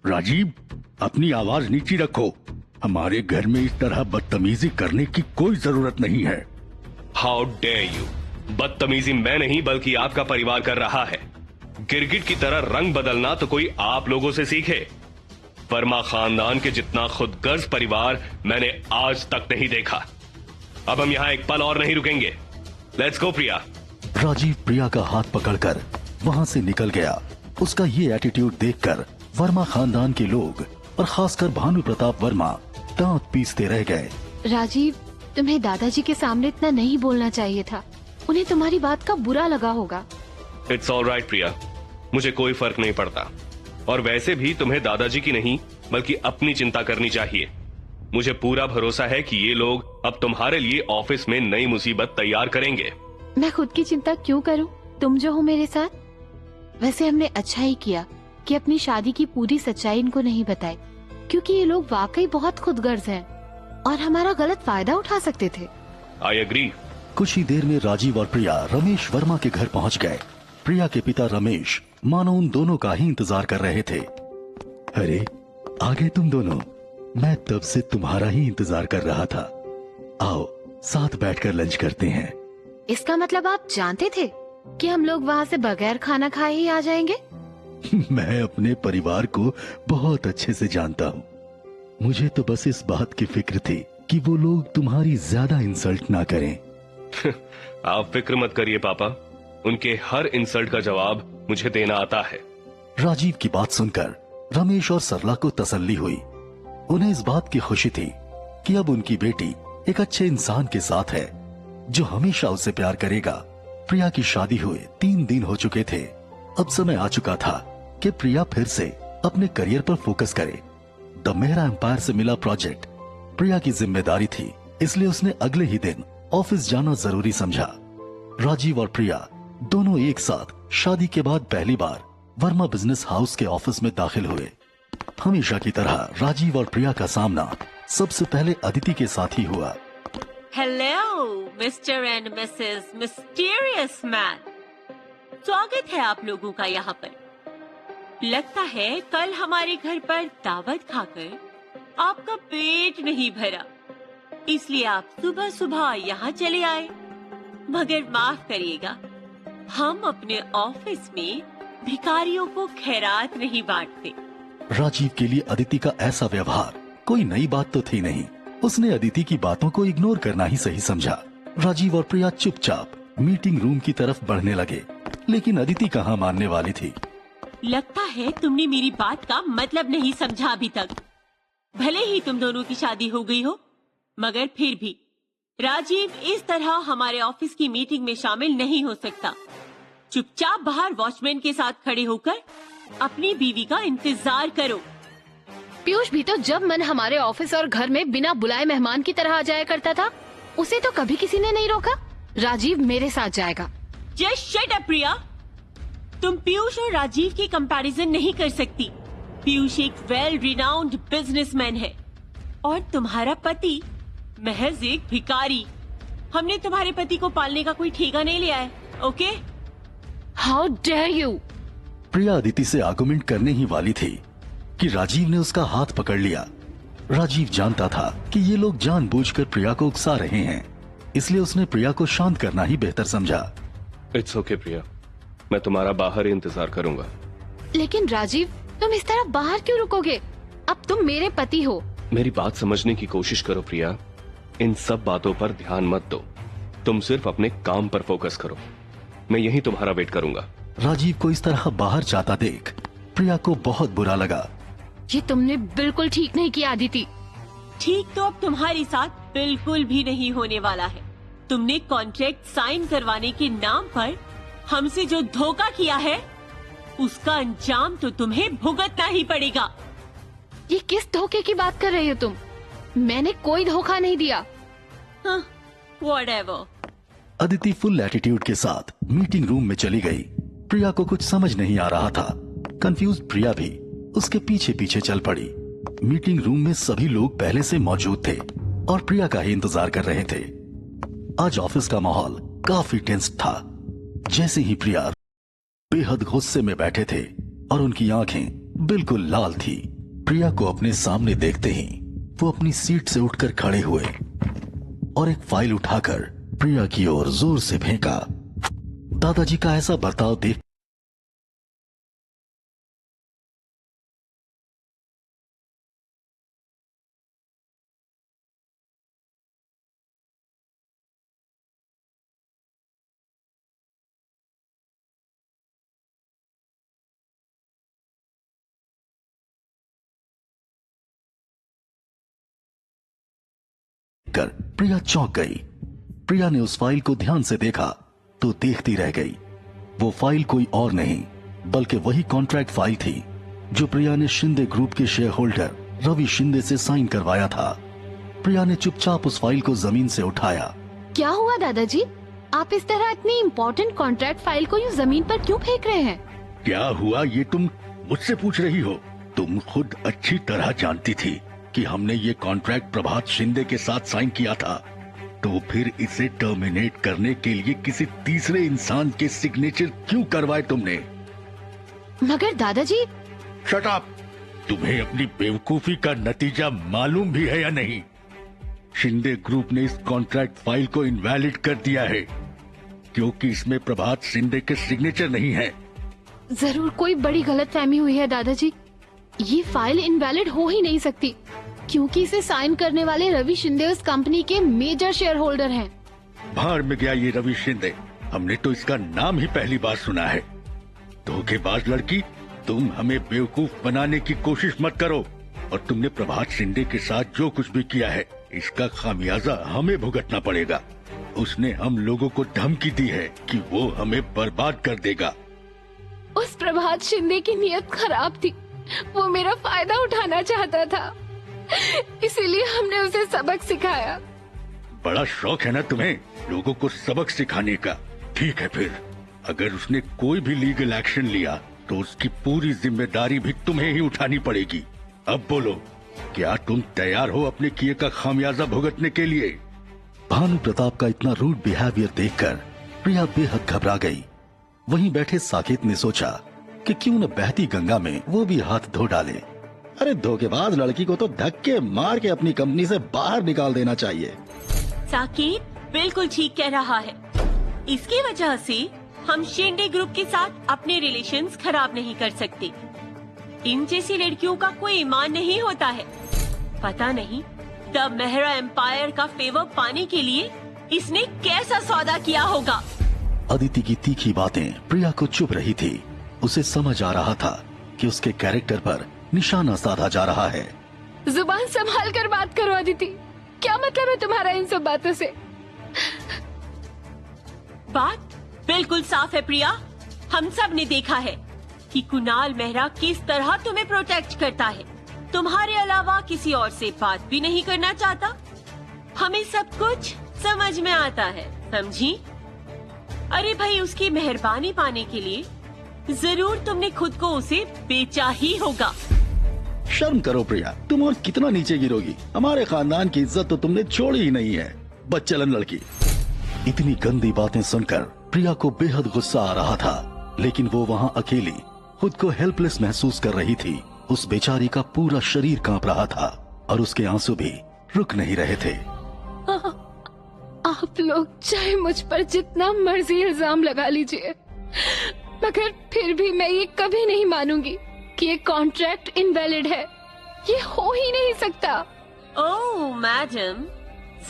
राजीव, अपनी आवाज नीची रखो। हमारे घर में इस तरह बदतमीजी करने की कोई जरूरत नहीं है। How dare you! बदतमीजी मैं नहीं बल्कि आपका परिवार कर रहा है। गिरगिट की तरह रंग बदलना तो कोई आप लोगों से सीखे। वर्मा खानदान के जितना खुदगर्ज परिवार मैंने आज तक नहीं देखा। अब हम यहाँ एक पल और नहीं रुकेंगे। लेट्स गो प्रिया। राजीव प्रिया का हाथ पकड़कर वहाँ से निकल गया। उसका ये एटीट्यूड देखकर वर्मा खानदान के लोग और खासकर भानु प्रताप वर्मा दांत पीसते रह गए। राजीव, तुम्हें दादाजी के सामने इतना नहीं बोलना चाहिए था। उन्हें तुम्हारी बात का बुरा लगा होगा। इट्स ऑल राइट प्रिया, मुझे कोई फर्क नहीं पड़ता। और वैसे भी तुम्हें दादाजी की नहीं बल्कि अपनी चिंता करनी चाहिए। मुझे पूरा भरोसा है कि ये लोग अब तुम्हारे लिए ऑफिस में नई मुसीबत तैयार करेंगे। मैं खुद की चिंता क्यों करूं? तुम जो हो मेरे साथ। वैसे हमने अच्छा ही किया कि अपनी शादी की पूरी सच्चाई इनको नहीं बताई, क्योंकि ये लोग वाकई बहुत खुदगर्ज हैं और हमारा गलत फायदा उठा सकते थे। I agree. कुछ ही देर में राजीव और प्रिया रमेश वर्मा के घर पहुंच गए। प्रिया के पिता रमेश मानो उन दोनों का ही इंतजार कर रहे थे। अरे आ गए तुम दोनों, मैं तब से तुम्हारा ही इंतजार कर रहा था। आओ साथ बैठकर लंच करते हैं। इसका मतलब आप जानते थे कि हम लोग वहाँ से बगैर खाना खाए ही आ जाएंगे? मैं अपने परिवार को बहुत अच्छे से जानता हूँ। मुझे तो बस इस बात की फिक्र थी कि वो लोग तुम्हारी ज्यादा इंसल्ट ना करें। आप फिक्र मत करिए पापा, उनके हर इंसल्ट का जवाब मुझे देना आता है। राजीव की बात सुनकर रमेश और सरला को तसल्ली हुई। उन्हें इस बात की खुशी थी कि अब उनकी बेटी एक अच्छे इंसान के साथ है जो हमेशा उसे प्यार करेगा। प्रिया की शादी हुए 3 दिन हो चुके थे। अब समय आ चुका था कि प्रिया फिर से अपने करियर पर फोकस करे। द मेहरा एम्पायर से मिला प्रोजेक्ट प्रिया की जिम्मेदारी थी, इसलिए उसने अगले ही दिन ऑफिस जाना जरूरी समझा। राजीव और प्रिया दोनों एक साथ शादी के बाद पहली बार वर्मा बिजनेस हाउस के ऑफिस में दाखिल हुए। हमेशा की तरह राजीव और प्रिया का सामना सबसे पहले अदिति के साथ ही हुआ। Hello mister and Mrs mysterious man, स्वागत है आप लोगों का यहाँ पर। लगता है कल हमारे घर पर दावत खाकर आपका पेट नहीं भरा, इसलिए आप सुबह सुबह यहाँ चले आए। मगर माफ करिएगा, हम अपने ऑफिस में भिखारियों को खैरात नहीं बांटते। राजीव के लिए अदिति का ऐसा व्यवहार कोई नई बात तो थी नहीं। उसने अदिति की बातों को इग्नोर करना ही सही समझा। राजीव और प्रिया चुपचाप मीटिंग रूम की तरफ बढ़ने लगे, लेकिन अदिति कहाँ मानने वाली थी। लगता है तुमने मेरी बात का मतलब नहीं समझा अभी तक। भले ही तुम दोनों की शादी हो गई हो, मगर फिर भी राजीव इस तरह हमारे ऑफिस की मीटिंग में शामिल नहीं हो सकता। चुपचाप बाहर वॉचमैन के साथ खड़े होकर अपनी बीवी का इंतजार करो। पीयूष भी तो जब मन हमारे ऑफिस और घर में बिना बुलाए मेहमान की तरह आ जाया करता था। उसे तो कभी किसी ने नहीं रोका। राजीव मेरे साथ जाएगा। जस्ट शट अप प्रिया, तुम पीयूष और राजीव की कंपैरिजन नहीं कर सकती। पीयूष एक वेल रिनाउंड बिजनेसमैन है और तुम्हारा पति महज एक भिखारी। हमने तुम्हारे पति को पालने का कोई ठेका नहीं लिया है, okay? How dare you! Priya Aditi से आर्गुमेंट करने ही वाली थी कि राजीव ने उसका हाथ पकड़ लिया। राजीव जानता था कि ये लोग जानबूझकर प्रिया को उकसा रहे हैं, इसलिए उसने प्रिया को शांत करना ही बेहतर समझा। इट्स ओके प्रिया, मैं तुम्हारा बाहर ही इंतजार करूंगा। लेकिन राजीव, तुम इस तरह बाहर क्यों रुकोगे? अब तुम मेरे पति हो। मेरी बात समझने की कोशिश करो प्रिया, इन सब बातों पर ध्यान मत दो। तुम सिर्फ अपने काम पर फोकस करो। मैं यहीं तुम्हारा वेट करूंगा। राजीव को इस तरह बाहर जाता देख प्रिया को बहुत बुरा लगा। ये तुमने बिल्कुल ठीक नहीं किया अदिति। ठीक तो अब तुम्हारे साथ बिल्कुल भी नहीं होने वाला है। तुमने कॉन्ट्रैक्ट साइन करवाने के नाम पर हमसे जो धोखा किया है, उसका अंजाम तो तुम्हें भुगतना ही पड़ेगा। ये किस धोखे की बात कर रही हो तुम? मैंने कोई धोखा नहीं दिया। व्हाटएवर। अदिति फुल एटीट्यूड के साथ मीटिंग रूम में चली गई। प्रिया को कुछ समझ नहीं आ रहा था। कंफ्यूज प्रिया भी उसके पीछे पीछे चल पड़ी। मीटिंग रूम में सभी लोग पहले से मौजूद थे और प्रिया का ही इंतजार कर रहे थे। आज ऑफिस का माहौल काफी टेंस था। जैसे ही प्रिया बेहद गुस्से में बैठे थे और उनकी आंखें बिल्कुल लाल थी, प्रिया को अपने सामने देखते ही वो अपनी सीट से उठकर खड़े हुए और एक फाइल उठाकर प्रिया की ओर जोर से फेंका। दादाजी का ऐसा बर्ताव देख कर प्रिया चौंक गई। प्रिया ने उस फाइल को ध्यान से देखा तो देखती रह गई। वो फाइल कोई और नहीं बल्कि वही कॉन्ट्रैक्ट फाइल थी जो प्रिया ने शिंदे ग्रुप के शेयर होल्डर रवि शिंदे से साइन करवाया था। प्रिया ने चुपचाप उस फाइल को जमीन से उठाया। क्या हुआ दादाजी? आप इस तरह इतनी इम्पोर्टेंट कॉन्ट्रैक्ट फाइल को यूं जमीन पर क्यों फेंक रहे हैं? क्या हुआ ये तुम मुझसे पूछ रही हो? तुम खुद अच्छी तरह जानती थी कि हमने ये कॉन्ट्रैक्ट प्रभात शिंदे के साथ साइन किया था, तो फिर इसे टर्मिनेट करने के लिए किसी तीसरे इंसान के सिग्नेचर क्यों करवाए तुमने? मगर दादाजी। Shut up! तुम्हें अपनी बेवकूफी का नतीजा मालूम भी है या नहीं? शिंदे ग्रुप ने इस कॉन्ट्रैक्ट फाइल को इनवैलिड कर दिया है क्योंकि इसमें प्रभात शिंदे के सिग्नेचर नहीं है। जरूर कोई बड़ी गलतफहमी हुई है दादाजी। ये फाइल इनवैलिड हो ही नहीं सकती क्योंकि इसे साइन करने वाले रवि शिंदे उस कंपनी के मेजर शेयर होल्डर हैं। बाहर में गया ये रवि शिंदे, हमने तो इसका नाम ही पहली बार सुना है। धोखेबाज लड़की, तुम हमें बेवकूफ बनाने की कोशिश मत करो। और तुमने प्रभात शिंदे के साथ जो कुछ भी किया है इसका खामियाजा हमें भुगतना पड़ेगा। उसने हम लोगों को धमकी दी है कि वो हमें बर्बाद कर देगा। उस प्रभात शिंदे की नीयत खराब थी। वो मेरा फायदा उठाना चाहता था, इसीलिए हमने उसे सबक सिखाया। बड़ा शौक है ना तुम्हें लोगों को सबक सिखाने का। ठीक है, फिर अगर उसने कोई भी लीगल एक्शन लिया तो उसकी पूरी जिम्मेदारी भी तुम्हें ही उठानी पड़ेगी। अब बोलो, क्या तुम तैयार हो अपने किए का खामियाजा भुगतने के लिए? भानु प्रताप का इतना रूड बिहेवियर देखकर प्रिया बेहद घबरा गई। वहीं बैठे साकेत ने सोचा कि क्यों न बहती गंगा में वो भी हाथ धो डाले। अरे धोखेबाज लड़की को तो धक्के मार के अपनी कंपनी से बाहर निकाल देना चाहिए। साकेत बिल्कुल ठीक कह रहा है। इसकी वजह से हम शिंदे ग्रुप के साथ अपने रिलेशंस खराब नहीं कर सकते। इन जैसी लड़कियों का कोई ईमान नहीं होता है। पता नहीं द मेहरा एम्पायर का फेवर पाने के लिए इसने कैसा सौदा किया होगा। अदिति की तीखी बातें प्रिया को चुभ रही थी। उसे समझ आ रहा था कि उसके कैरेक्टर पर निशाना साधा जा रहा है। जुबान संभाल कर बात करो अदिति। क्या मतलब है तुम्हारा इन सब बातों से? बात बिल्कुल साफ है प्रिया। हम सब ने देखा है कि कुणाल मेहरा किस तरह तुम्हें प्रोटेक्ट करता है। तुम्हारे अलावा किसी और से बात भी नहीं करना चाहता। हमें सब कुछ समझ में आता है, समझी? अरे भाई, उसकी मेहरबानी पाने के लिए जरूर तुमने खुद को उसे बेचा ही होगा। शर्म करो प्रिया, तुम और कितना नीचे गिरोगी? हमारे खानदान की इज्जत तो तुमने छोड़ी ही नहीं है, बदचलन लड़की। इतनी गंदी बातें सुनकर प्रिया को बेहद गुस्सा आ रहा था, लेकिन वो वहाँ अकेली खुद को हेल्पलेस महसूस कर रही थी। उस बेचारी का पूरा शरीर कांप रहा था और उसके आंसू भी रुक नहीं रहे थे। आप लोग चाहे मुझ पर जितना मर्जी इल्जाम लगा लीजिए, मगर फिर भी मैं ये कभी नहीं मानूंगी कि ये कॉन्ट्रैक्ट इनवैलिड है। ये हो ही नहीं सकता। ओह मैडम,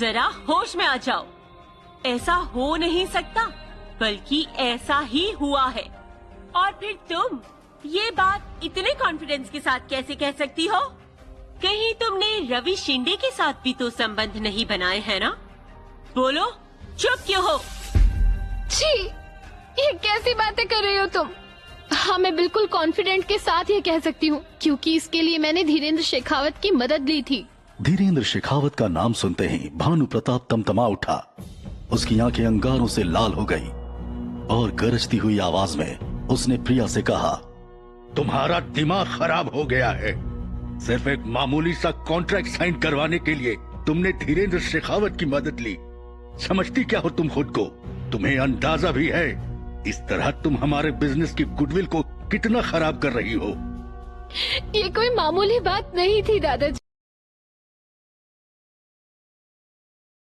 जरा होश में आ जाओ। ऐसा हो नहीं सकता, बल्कि ऐसा ही हुआ है। और फिर तुम ये बात इतने कॉन्फिडेंस के साथ कैसे कह सकती हो? कहीं तुमने रवि शिंदे के साथ भी तो संबंध नहीं बनाए हैं ना? बोलो, चुप क्यों हो? छी, ये कैसी बातें कर रही हो तुम? हाँ, मैं बिल्कुल कॉन्फिडेंट के साथ ये कह सकती हूँ क्योंकि इसके लिए मैंने धीरेन्द्र शेखावत की मदद ली थी। धीरेन्द्र शेखावत का नाम सुनते ही भानु प्रताप तमतमा उठा। उसकी आंखें अंगारों से लाल हो गई और गरजती हुई आवाज में उसने प्रिया से कहा, तुम्हारा दिमाग खराब हो गया है। सिर्फ एक मामूली सा कॉन्ट्रैक्ट साइन करवाने के लिए तुमने धीरेन्द्र शेखावत की मदद ली। समझती क्या हो तुम खुद को? तुम्हें अंदाजा भी है इस तरह तुम हमारे बिजनेस की गुडविल को कितना खराब कर रही हो? ये कोई मामूली बात नहीं थी दादाजी।